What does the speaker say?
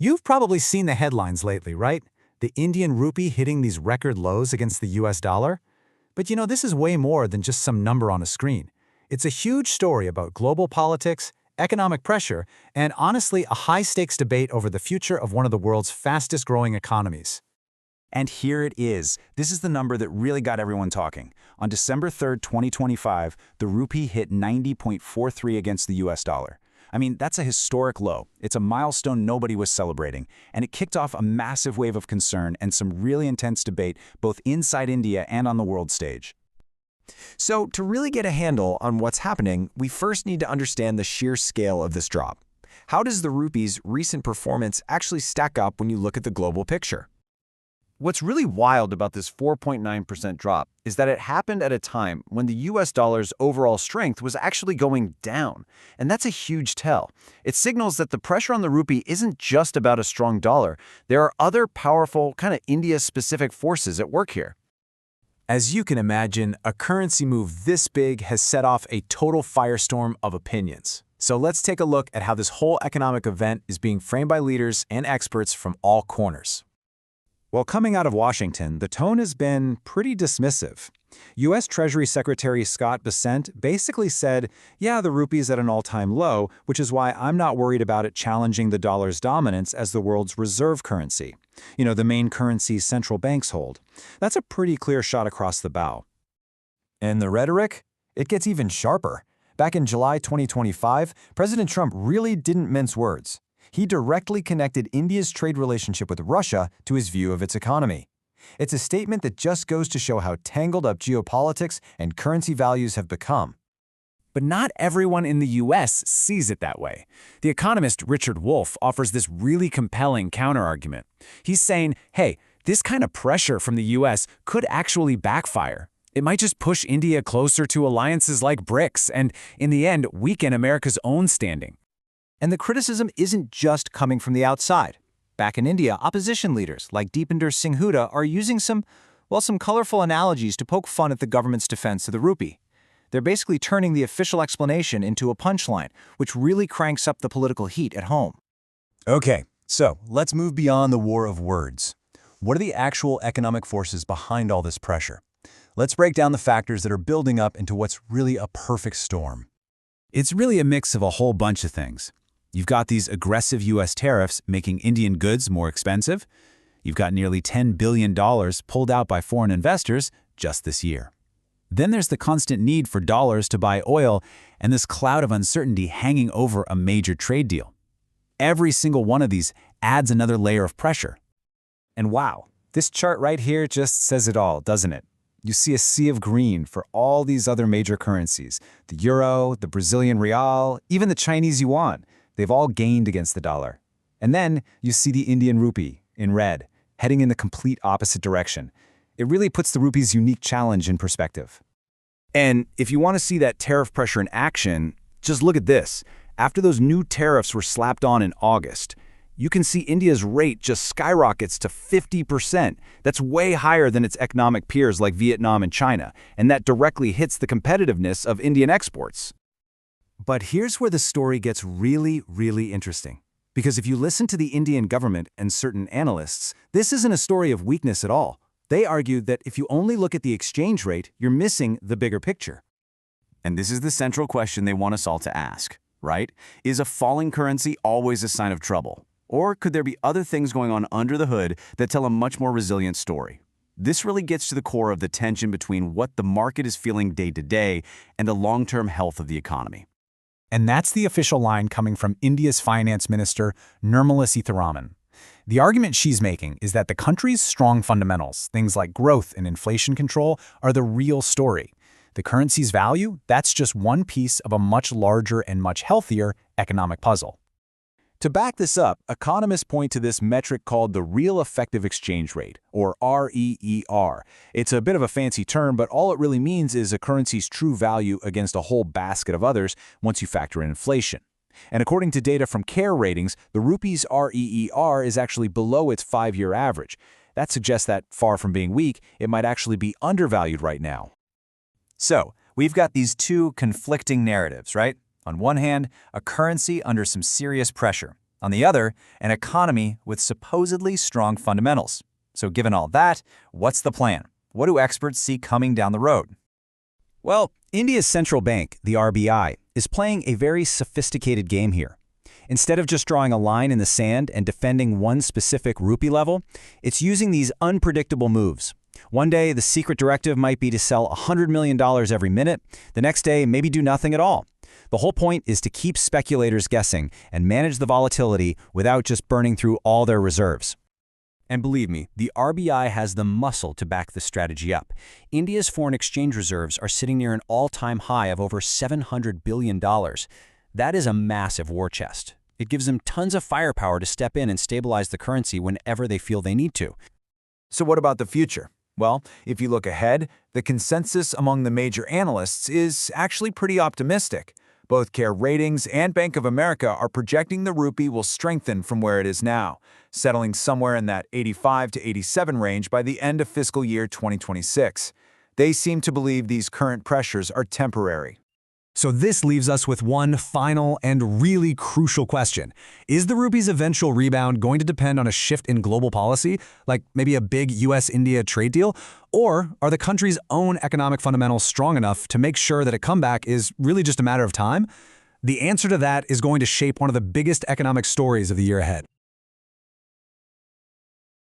You've probably seen the headlines lately, right? The Indian rupee hitting these record lows against the US dollar. But this is way more than just some number on a screen. It's a huge story about global politics, economic pressure, and honestly, a high-stakes debate over the future of one of the world's fastest-growing economies. And here it is. This is the number that really got everyone talking. On December 3rd, 2025, the rupee hit 90.43 against the US dollar. I mean, that's a historic low. It's a milestone nobody was celebrating, and it kicked off a massive wave of concern and some really intense debate both inside India and on the world stage. So, to really get a handle on what's happening, we first need to understand the sheer scale of this drop. How does the rupee's recent performance actually stack up when you look at the global picture? What's really wild about this 4.9% drop is that it happened at a time when the US dollar's overall strength was actually going down. And that's a huge tell. It signals that the pressure on the rupee isn't just about a strong dollar. There are other powerful, kind of India-specific forces at work here. As you can imagine, a currency move this big has set off a total firestorm of opinions. So let's take a look at how this whole economic event is being framed by leaders and experts from all corners. Well, coming out of Washington, the tone has been pretty dismissive. U.S. Treasury Secretary Scott Bessent basically said, yeah, the rupee's at an all-time low, which is why I'm not worried about it challenging the dollar's dominance as the world's reserve currency. The main currency central banks hold. That's a pretty clear shot across the bow. And the rhetoric? It gets even sharper. Back in July 2025, President Trump really didn't mince words. He directly connected India's trade relationship with Russia to his view of its economy. It's a statement that just goes to show how tangled up geopolitics and currency values have become. But not everyone in the U.S. sees it that way. The economist Richard Wolff offers this really compelling counterargument. He's saying, hey, this kind of pressure from the U.S. could actually backfire. It might just push India closer to alliances like BRICS and, in the end, weaken America's own standing. And the criticism isn't just coming from the outside. Back in India, opposition leaders like Deepinder Singh Hooda are using some colorful analogies to poke fun at the government's defense of the rupee. They're basically turning the official explanation into a punchline, which really cranks up the political heat at home. Okay, so let's move beyond the war of words. What are the actual economic forces behind all this pressure? Let's break down the factors that are building up into what's really a perfect storm. It's really a mix of a whole bunch of things. You've got these aggressive U.S. tariffs making Indian goods more expensive. You've got nearly $10 billion pulled out by foreign investors just this year. Then there's the constant need for dollars to buy oil and this cloud of uncertainty hanging over a major trade deal. Every single one of these adds another layer of pressure. And wow, this chart right here just says it all, doesn't it? You see a sea of green for all these other major currencies. The euro, the Brazilian real, even the Chinese yuan. They've all gained against the dollar. And then you see the Indian rupee in red, heading in the complete opposite direction. It really puts the rupee's unique challenge in perspective. And if you want to see that tariff pressure in action, just look at this. After those new tariffs were slapped on in August, you can see India's rate just skyrockets to 50%. That's way higher than its economic peers like Vietnam and China, and that directly hits the competitiveness of Indian exports. But here's where the story gets really, really interesting. Because if you listen to the Indian government and certain analysts, this isn't a story of weakness at all. They argue that if you only look at the exchange rate, you're missing the bigger picture. And this is the central question they want us all to ask, right? Is a falling currency always a sign of trouble? Or could there be other things going on under the hood that tell a much more resilient story? This really gets to the core of the tension between what the market is feeling day to day and the long-term health of the economy. And that's the official line coming from India's finance minister, Nirmala Sitharaman. The argument she's making is that the country's strong fundamentals, things like growth and inflation control, are the real story. The currency's value, that's just one piece of a much larger and much healthier economic puzzle. To back this up, economists point to this metric called the Real Effective Exchange Rate, or REER. It's a bit of a fancy term, but all it really means is a currency's true value against a whole basket of others once you factor in inflation. And according to data from CARE Ratings, the rupee's REER is actually below its 5-year average. That suggests that, far from being weak, it might actually be undervalued right now. So, we've got these two conflicting narratives, right? On one hand, a currency under some serious pressure. On the other, an economy with supposedly strong fundamentals. So given all that, what's the plan? What do experts see coming down the road? Well, India's central bank, the RBI, is playing a very sophisticated game here. Instead of just drawing a line in the sand and defending one specific rupee level, it's using these unpredictable moves. One day, the secret directive might be to sell $100 million every minute. The next day, maybe do nothing at all. The whole point is to keep speculators guessing and manage the volatility without just burning through all their reserves. And believe me, the RBI has the muscle to back the strategy up. India's foreign exchange reserves are sitting near an all-time high of over $700 billion. That is a massive war chest. It gives them tons of firepower to step in and stabilize the currency whenever they feel they need to. So what about the future? Well, if you look ahead, the consensus among the major analysts is actually pretty optimistic. Both Care Ratings and Bank of America are projecting the rupee will strengthen from where it is now, settling somewhere in that 85 to 87 range by the end of fiscal year 2026. They seem to believe these current pressures are temporary. So this leaves us with one final and really crucial question. Is the rupee's eventual rebound going to depend on a shift in global policy, like maybe a big US-India trade deal? Or are the country's own economic fundamentals strong enough to make sure that a comeback is really just a matter of time? The answer to that is going to shape one of the biggest economic stories of the year ahead.